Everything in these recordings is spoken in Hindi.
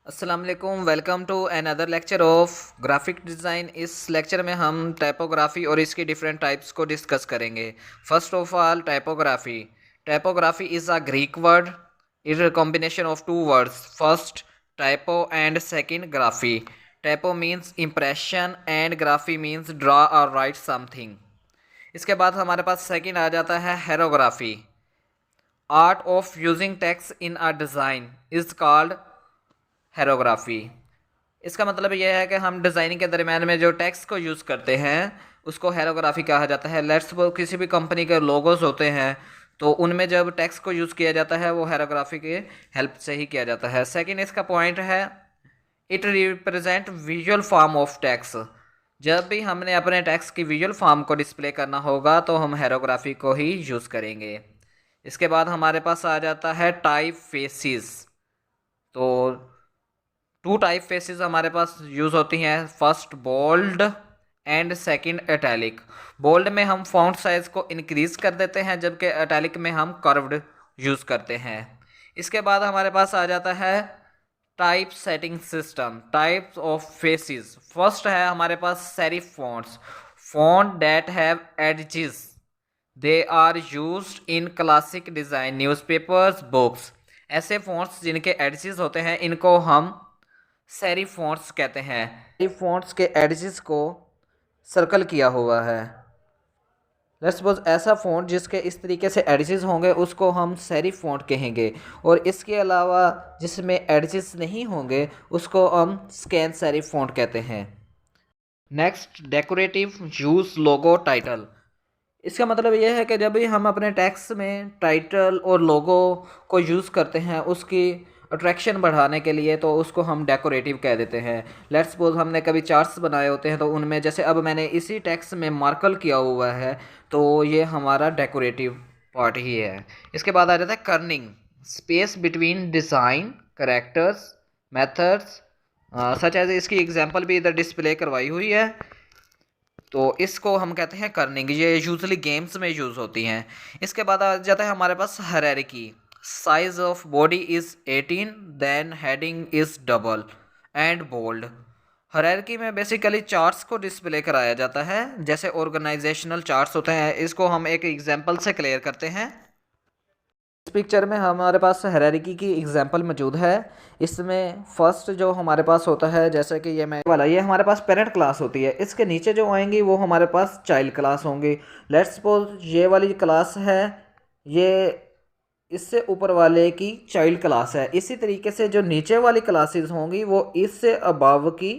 अस्सलाम वालेकुम। Welcome to another lecture of graphic design. इस लेक्चर में हम टाइपोग्राफी और इसकी डिफरेंट टाइप्स को डिस्कस करेंगे। First of all typography. Typography is a Greek word. It is a combination of two words, first typo and second graphy. Typo means impression and graphy means draw or write something. इसके बाद हमारे पास सेकंड आ जाता है herography. Art of using text in a design is called herography. इसका मतलब यह है कि हम डिज़ाइनिंग के दरम्यान में जो टेक्स्ट को यूज़ करते हैं उसको हेरोग्राफी कहा जाता है। लेट्स सपोज किसी भी कंपनी के लोगोस होते हैं तो उनमें जब टेक्स्ट को यूज़ किया जाता है वो हेरोग्राफी के हेल्प से ही किया जाता है। सेकंड इसका पॉइंट है it represent visual form of text. जब भी हमने अपने टेक्स्ट की विजुअल फॉर्म को डिस्प्ले करना होगा तो हम हेरोग्राफी को ही यूज़ करेंगे। इसके बाद हमारे पास आ जाता है टाइप फेसिस। तो टू टाइप फेसेस हमारे पास यूज़ होती हैं, first bold and second italic. Bold में हम फॉन्ट साइज को इंक्रीज कर देते हैं जबकि इटैलिक में हम कर्व्ड यूज़ करते हैं। इसके बाद हमारे पास आ जाता है type setting system, types of faces. First है हमारे पास serif fonts, font that have edges. They are used in classic design newspapers books. ऐसे फॉन्ट्स जिनके एडजेस होते हैं इनको हम सेरिफ फॉन्ट्स कहते हैं। सेरिफ फॉन्ट्स के एडजेस को सर्कल किया हुआ है। लेट्स सपोज ऐसा फॉन्ट जिसके इस तरीके से एडजेस होंगे उसको हम सेरिफ फॉन्ट कहेंगे, और इसके अलावा जिसमें एडजेस नहीं होंगे उसको हम स्कैन सेरिफ फॉन्ट कहते हैं। नेक्स्ट डेकोरेटिव यूज लोगो टाइटल। इसका मतलब यह है कि जब भी हम अपने टेक्स्ट में टाइटल और लोगो को यूज़ करते हैं उसकी अट्रैक्शन बढ़ाने के लिए तो उसको हम डेकोरेटिव कह देते हैं। लेट्स सपोज हमने कभी चार्ट्स बनाए होते हैं तो उनमें जैसे अब मैंने इसी टेक्स्ट में मार्कल किया हुआ है तो ये हमारा डेकोरेटिव पार्ट ही है। इसके बाद आ जाता है kerning, space between design characters methods such as. इसकी एग्जांपल भी इधर डिस्प्ले करवाई हुई है। तो इसको हम कहते हैं कर्निंग, ये यूजली गेम्स में यूज़ होती हैं। इसके बाद आ जाता है हमारे पास hierarchy. Size of body is 18, then heading is double and bold. Hierarchy में बेसिकली चार्ट्स को डिस्प्ले कराया जाता है जैसे ऑर्गेनाइजेशनल चार्ट्स होते हैं। इसको हम एक एग्जांपल से क्लियर करते हैं। इस पिक्चर में हमारे पास हायरार्की की एग्जांपल मौजूद है। इसमें फर्स्ट जो हमारे पास होता है जैसे कि ये मैं वाला, ये हमारे पास पेरेंट क्लास होती है। इसके नीचे जो आएंगी वो हमारे पास चाइल्ड क्लास होंगी। लेट्स सपोज ये वाली क्लास है, ये इससे ऊपर वाले की चाइल्ड क्लास है। इसी तरीके से जो नीचे वाली क्लासेस होंगी वो इससे अबव की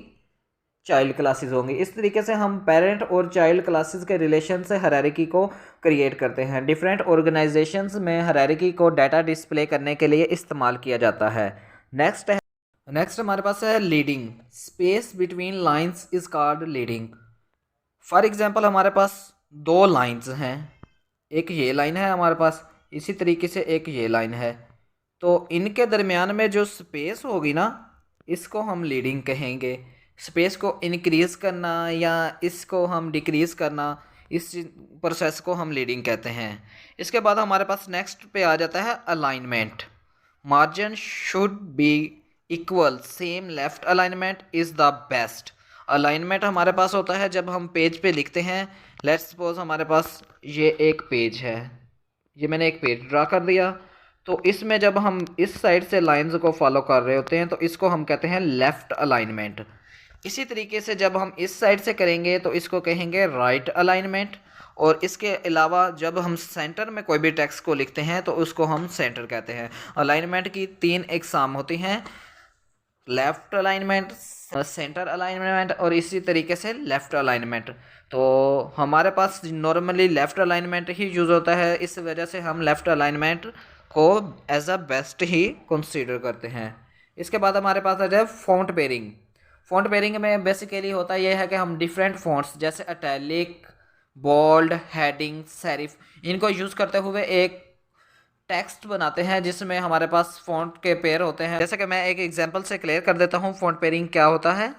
चाइल्ड क्लासेस होंगी। इस तरीके से हम पेरेंट और चाइल्ड क्लासेस के रिलेशन से हायरार्की को क्रिएट करते हैं। डिफरेंट ऑर्गेनाइजेशंस में हायरार्की को डाटा डिस्प्ले करने के लिए इस्तेमाल किया जाता है। नेक्स्ट हमारे पास है leading, space between lines is called leading. For example हमारे पास दो लाइंस हैं, एक ये लाइन है हमारे पास, इसी तरीके से एक ये लाइन है। तो इनके दरमियान में जो स्पेस होगी ना इसको हम लीडिंग कहेंगे। स्पेस को इंक्रीज़ करना या इसको हम डिक्रीज़ करना, इस प्रोसेस को हम लीडिंग कहते हैं। इसके बाद हमारे पास नेक्स्ट पे आ जाता है alignment. Margin should be equal, same left alignment is the best. Alignment हमारे पास होता है जब हम पेज पे लिखते हैं। लेट्स सपोज हमारे पास ये एक पेज है, ये मैंने एक पेज ड्रा कर दिया। तो इसमें जब हम इस साइड से लाइंस को फॉलो कर रहे होते हैं तो इसको हम कहते हैं लेफ़्ट अलाइनमेंट। इसी तरीके से जब हम इस साइड से करेंगे तो इसको कहेंगे राइट अलाइनमेंट। और इसके अलावा जब हम सेंटर में कोई भी टेक्स्ट को लिखते हैं तो उसको हम सेंटर कहते हैं। अलाइनमेंट की तीन एग्जाम होती हैं, लेफ़्ट अलाइनमेंट, सेंटर अलाइनमेंट और इसी तरीके से लेफ़्ट अलाइनमेंट। तो हमारे पास नॉर्मली लेफ़्ट अलाइनमेंट ही यूज़ होता है, इस वजह से हम लेफ़्ट अलाइनमेंट को एज अ बेस्ट ही कंसीडर करते हैं। इसके बाद हमारे पास आ जाए फ़ॉन्ट पेयरिंग। फ़ॉन्ट पेयरिंग में बेसिकली होता यह है कि हम डिफरेंट फ़ॉन्ट्स जैसे इटैलिक, बोल्ड, हेडिंग, सेरिफ इनको यूज़ करते हुए एक टेक्स्ट बनाते हैं जिसमें हमारे पास फ़ॉन्ट के पेयर होते हैं। जैसे कि मैं एक एग्जांपल से क्लियर कर देता हूँ फ़ॉन्ट पेयरिंग क्या होता है।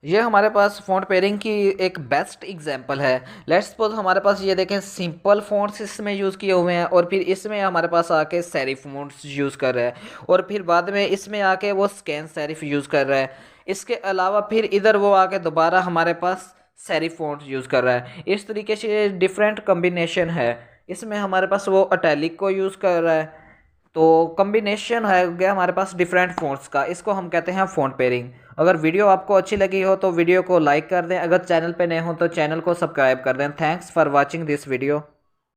ये हमारे पास फ़ॉन्ट पेयरिंग की एक बेस्ट एग्जांपल है। लेट्स सपोज हमारे पास ये देखें सिंपल फ़ॉन्ट्स इसमें यूज़ किए हुए हैं और फिर इसमें हमारे पास आके सेरिफ फ़ॉन्ट्स यूज़ कर रहा है और फिर बाद में इसमें आके वो स्कैन सेरिफ यूज़ कर रहा है। इसके अलावा फिर इधर वो आके दोबारा हमारे पास सेरिफ फ़ॉन्ट यूज़ कर रहा है। इस तरीके से डिफरेंट कम्बिनेशन है। इसमें हमारे पास वो अटैलिक को यूज़ कर रहा है। तो कॉम्बिनेशन है गया हमारे पास डिफरेंट फ़ॉन्ट्स का, इसको हम कहते हैं फ़ॉन्ट पेयरिंग। अगर वीडियो आपको अच्छी लगी हो तो वीडियो को लाइक कर दें, अगर चैनल पे नए हो तो चैनल को सब्सक्राइब कर दें। Thanks for watching this video.